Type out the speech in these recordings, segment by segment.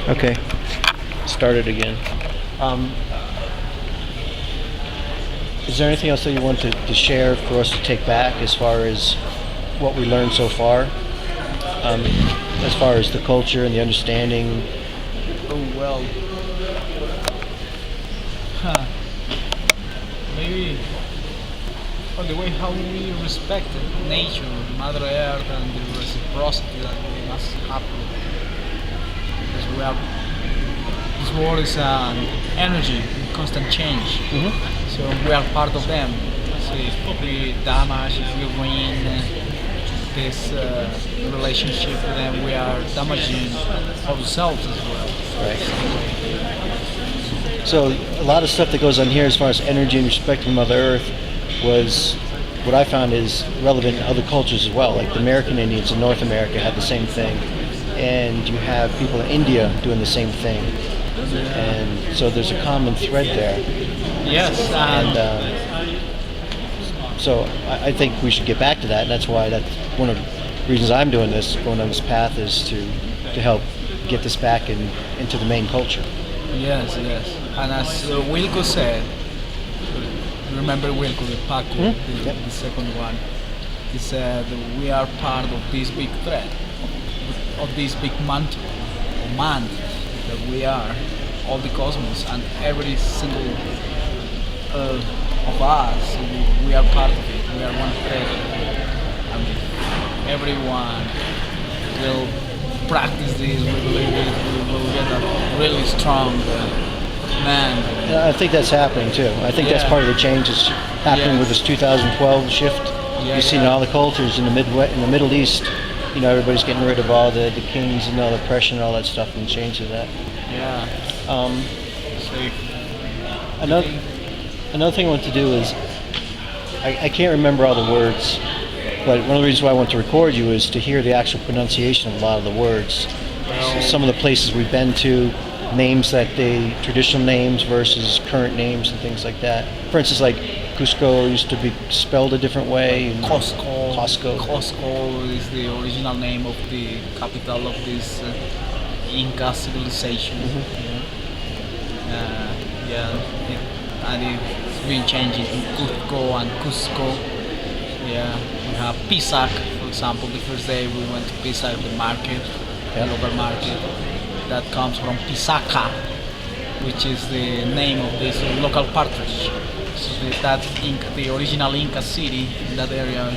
Okay, start it again. Um, is there anything else that you want to share for us to take back as far as what we learned so far? As far as the culture and the understanding? Oh well. Huh. Maybe on the way how we respect nature, Mother Earth, and the reciprocity that we must have. Because we have this world is an energy in constant change. So we are part of them. So if we damage, if we ruin this relationship with them, we are damaging ourselves as well. Right. So a lot of stuff that goes on here as far as energy and respecting Mother Earth was what I found is relevant in other cultures as well. Like the American Indians in North America had the same thing, and you have people in India doing the same thing. And so there's a common thread there. Yes, And so I think we should get back to that, and that's why that's one of the reasons I'm doing this, going on this path, is to help get this back into the main culture. yes, yes. And as Wilco said, remember Wilco, the Paco, the second one, he said we are part of this big thread, of this big mantle, or man, that we are, all the cosmos, and every single of us, we are part of it, we are one thread. I mean, everyone will practice this, we believe it, we will get a really strong man. I think that's happening too. I think that's part of the change that's happening with this 2012 shift. You see in all the cultures in the Middle East, you know, everybody's getting rid of all the kings and all the oppression and all that stuff, and change to that. Yeah. Another thing I want to do is, I can't remember all the words, but one of the reasons why I want to record you is to hear the actual pronunciation of a lot of the words. Some of the places we've been to, names traditional names versus current names and things like that. For instance, like Cusco used to be spelled a different way. Cusco is the original name of the capital of this Inca civilization. And it's been changing to Cusco and Cusco. Yeah, we have Pisac, for example. The first day we went to Pisac, the market, the local market. That comes from Pisaca, which is the name of this local partridge. So the original Inca city in that area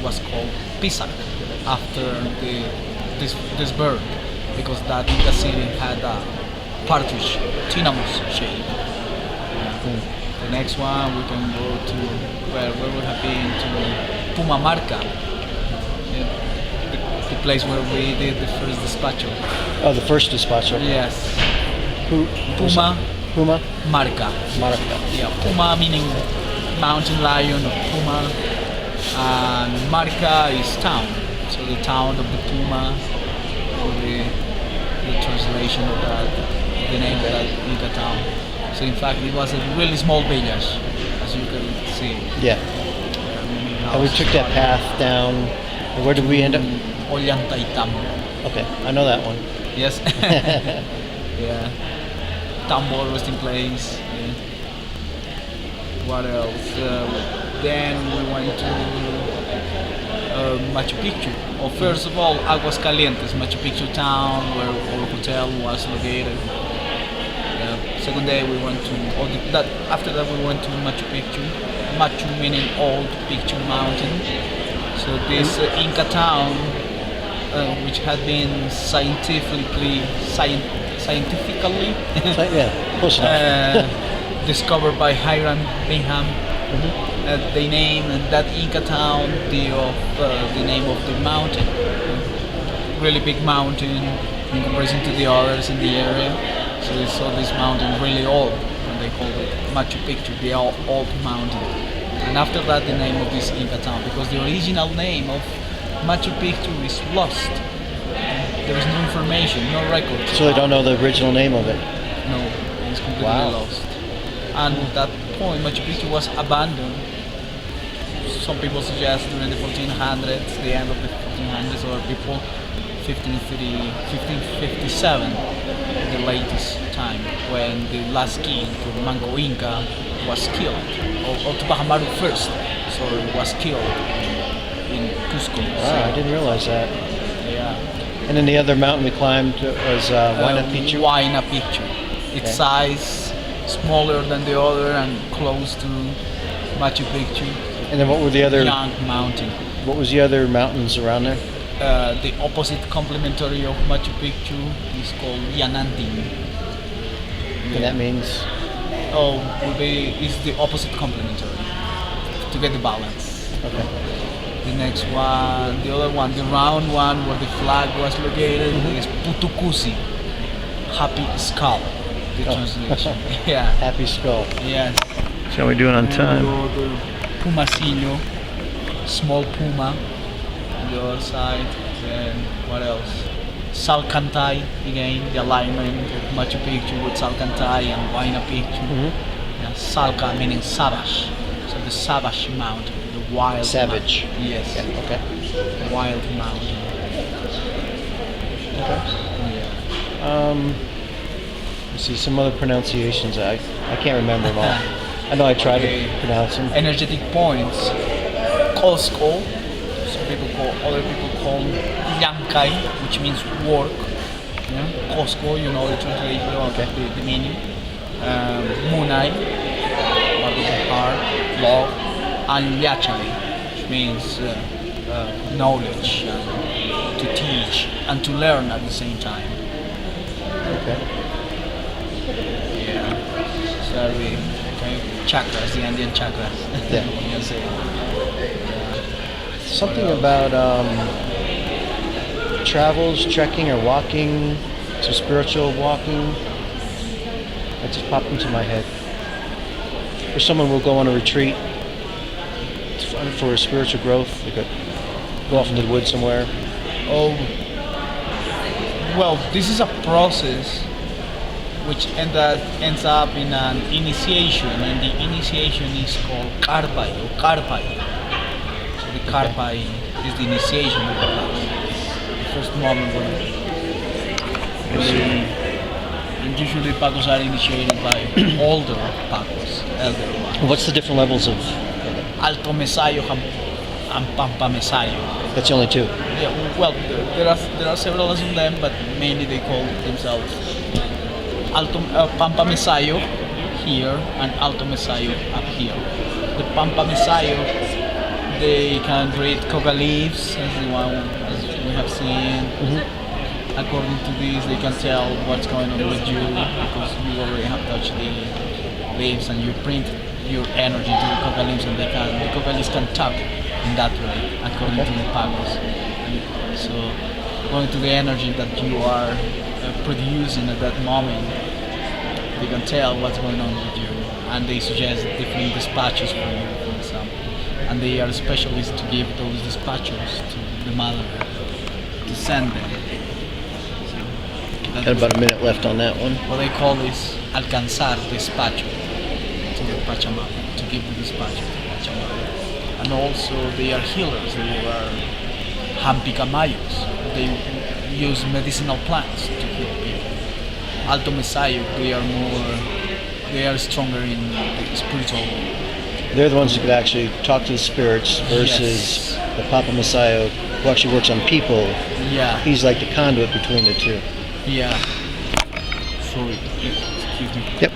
was called Pisac after this bird, because that Inca city had a partridge, tinamous shape. The next one we can go to where we have been to Pumamarca, the place where we did the first despacho. Oh, the first despacho. Yes. Puma Marca. Yeah, Puma meaning mountain lion or Puma, and Marca is town. So the town of the Puma, or the translation of that, the name of that Inca town. So in fact, it was a really small village, as you can see. Yeah. And we took that path down. Where did we end up? Ollantaytam. Okay, I know that one. Yes. Yeah. Tambor resting place. Yeah. What else? Then we went to Machu Picchu. Well, first of all, Aguascalientes, Machu Picchu town, where our hotel was located. Second day we went to after that we went to Machu Picchu. Machu meaning old Picchu mountain. So this Inca town, which had been scientifically close enough. Discovered by Hiram Bingham. They named that Inca town the name of the mountain. Really big mountain in comparison to the others in the area. So they saw this mountain really old, and they called it Machu Picchu, the old mountain. And after that, the name of this Inca town, because the original name of Machu Picchu is lost. There is no information, no record. So they don't know the original name of it? No, it's completely lost. And at that point, Machu Picchu was abandoned. Some people suggest during the 1400s, the end of the 1400s, or people 1557, the latest time when the last king, the Manco Inca, was killed, or Tupac Amaru first, so was killed in Cusco. Ah, I didn't realize that. Yeah. And then the other mountain we climbed was Huayna Picchu. Huayna Picchu. Its size smaller than the other and close to Machu Picchu. And then what were the other? Young mountain. What was the other mountains around there? The opposite complementary of Machu Picchu is called Johnathan. And that means? Is the opposite complementary to get the balance. Okay. The next one, the other one, the round one where the flag was located is Putukusi, happy skull. The translation. Yeah. Happy Skull. Yes. So how are we doing on time? The Pumacinho, small puma on the other side. Then what else? Salcantay again, the alignment of Machu Picchu with Salcantay and Huayna Picchu. Yeah, Salca meaning savage, so the savage mountain, the wild. Savage. Mountain. Yes. Yeah, okay. Wild mountain. Okay. Let's see some other pronunciations. I can't remember them all. I know I tried to pronounce them. Energetic points. Costco. Other people call Yankai, which means work. Yeah? Costco, you know the translation of the meaning. Munai, what is heart, love, and Yachai, which means knowledge, to teach and to learn at the same time. Okay. Yeah. So chakras, the Indian chakras. Yeah. You can say. Something about travels, trekking, or walking, some spiritual walking. That just popped into my head. Or someone will go on a retreat for spiritual growth. They could go off into the woods somewhere. Oh, well, this is a process which ends up in an initiation, and the initiation is called karpai or karpai. So the karpai is the initiation of the class. The first moment when and usually Pacos are initiated by older Pacos, elder ones. What's the different levels of? Alto Mesayo and Pampa Mesayo. That's the only two. Yeah, well, there are several of them, but mainly they call themselves Pampa Mesayo here and Alto Mesayo up here. The Pampa Mesayo, they can read coca leaves, as we have seen. According to this, they can tell what's going on with you because you already have touched the leaves and you print your energy to the coca leaves, and the coca leaves can talk in that way, according to the Pacos. So, going to the energy that you are producing at that moment, they can tell what's going on with you, and they suggest different dispatches for you, for example. And they are specialists to give those dispatches to the mother to send them. So, Got about a minute left on that one. what they call is alcanzar despacho to the Pachamama, to give the dispatch to the Pachamama. And also they are healers, they are Hampicamayos, they use medicinal plants to heal people. Alto Mesayo, they are stronger in the spiritual world. They're the ones who could actually talk to the spirits versus the Papa Messiah who actually works on people. Yeah, He's like the conduit between the two. yeah. Sorry, excuse me. Yep.